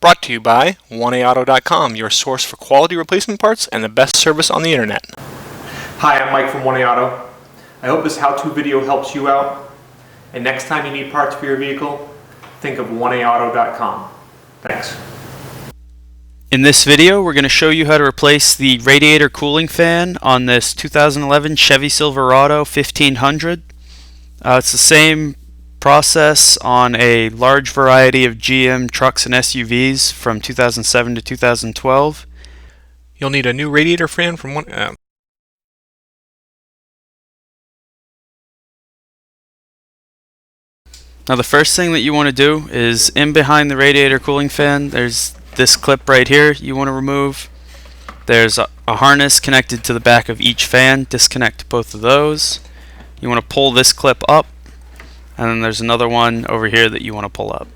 Brought to you by 1AAuto.com, your source for quality replacement parts and the best service on the internet. Hi, I'm Mike from 1AAuto. I hope this how-to video helps you out. And next time you need parts for your vehicle, think of 1AAuto.com. Thanks. In this video, we're going to show you how to replace the radiator cooling fan on this 2011 Chevy Silverado 1500. It's the same process on a large variety of GM trucks and SUVs from 2007 to 2012. You'll need a new radiator fan from one. Now the first thing that you want to do is in behind the radiator cooling fan, there's this clip right here you want to remove. There's a harness connected to the back of each fan. Disconnect both of those. You want to pull this clip up, and then there's another one over here that you want to pull up.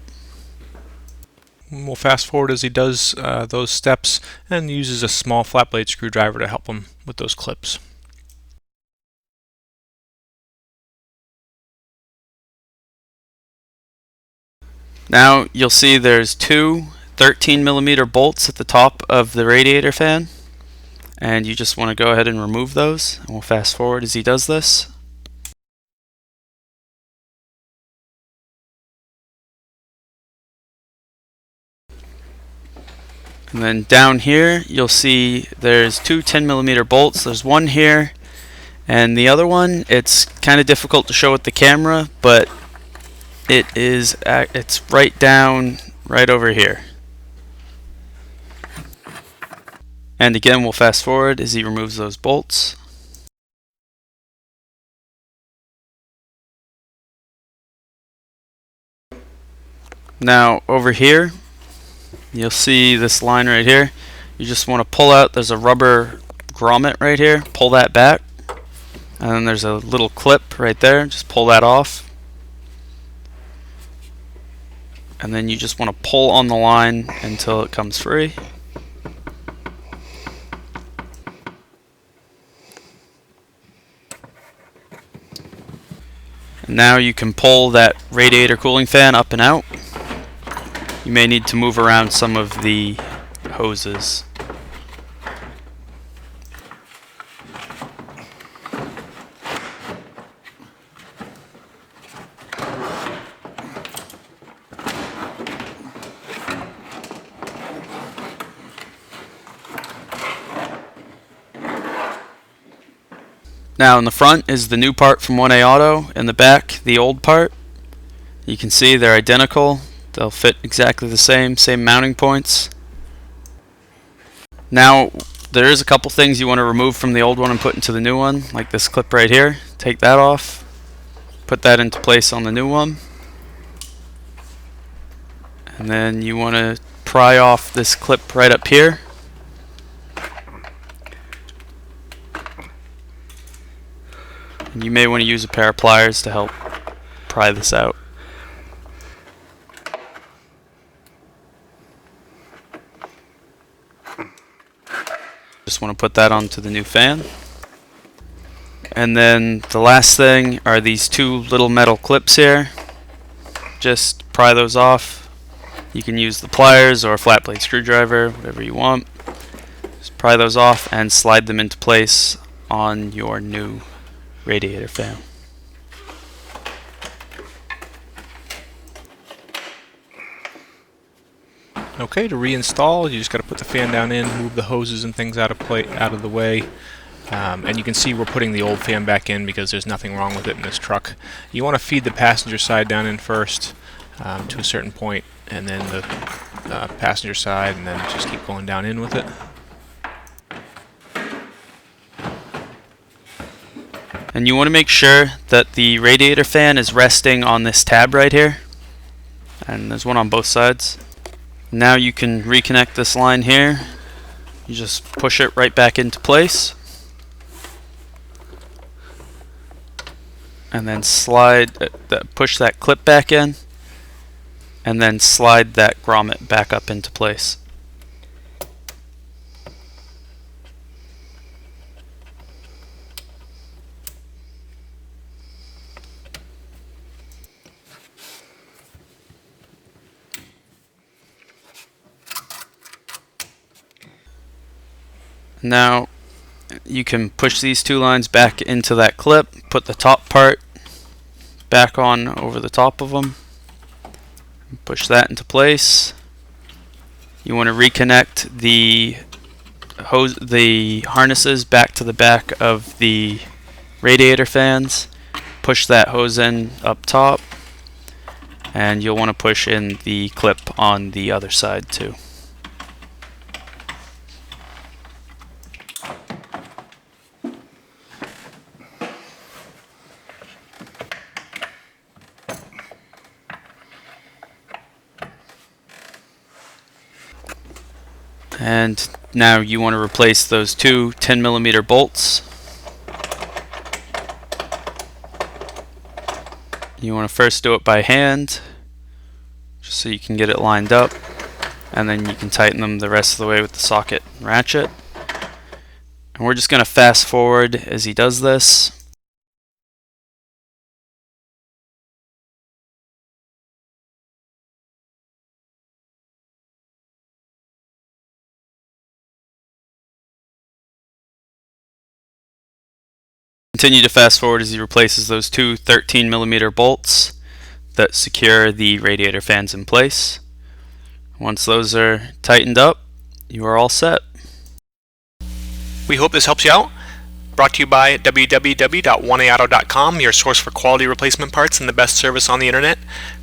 We'll fast forward as he does those steps and uses a small flat blade screwdriver to help him with those clips. Now you'll see there's two 13mm bolts at the top of the radiator fan, and you just want to go ahead and remove those, and we'll fast forward as he does this. And then down here you'll see there's two 10mm bolts. There's one here and the other one, it's kind of difficult to show with the camera, but it's right down right over here. And again, we'll fast forward as he removes those bolts. Now over here you'll see this line right here. You just want to pull out, there's a rubber grommet right here, pull that back, and then there's a little clip right there, just pull that off, and then you just want to pull on the line until it comes free. And now you can pull that radiator cooling fan up and out. You may need to move around some of the hoses. Now in the front is the new part from 1AAuto, in the back the old part. You can see they're identical. They'll fit exactly the same mounting points. Now there is a couple things you want to remove from the old one and put into the new one, like this clip right here. Take that off, put that into place on the new one, and then you want to pry off this clip right up here. And you may want to use a pair of pliers to help pry this out. Just want to put that onto the new fan. And then the last thing are these two little metal clips here. Just pry those off. You can use the pliers or a flat blade screwdriver, whatever you want. Just pry those off and slide them into place on your new radiator fan. Okay, to reinstall, you just got to put the fan down in, move the hoses and things out of the way, and you can see we're putting the old fan back in because there's nothing wrong with it in this truck. You want to feed the passenger side down in first to a certain point, and then the passenger side, and then just keep going down in with it. And you want to make sure that the radiator fan is resting on this tab right here, and there's one on both sides. Now you can reconnect this line here. You just push it right back into place, and then push that clip back in, and then slide that grommet back up into place. Now you can push these two lines back into that clip, put the top part back on over the top of them, push that into place. You want to reconnect the harnesses back to the back of the radiator fans, push that hose in up top, and you'll want to push in the clip on the other side too. And now you want to replace those two 10mm bolts. You want to first do it by hand, just so you can get it lined up, and then you can tighten them the rest of the way with the socket and ratchet. And we're just going to fast forward as he does this. Continue to fast forward as he replaces those two 13mm bolts that secure the radiator fans in place. Once those are tightened up, you are all set. We hope this helps you out. Brought to you by www.oneauto.com, your source for quality replacement parts and the best service on the internet.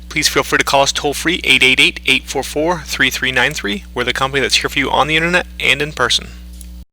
Please feel free to call us toll free 888-844-3393. We're the company that's here for you on the internet and in person.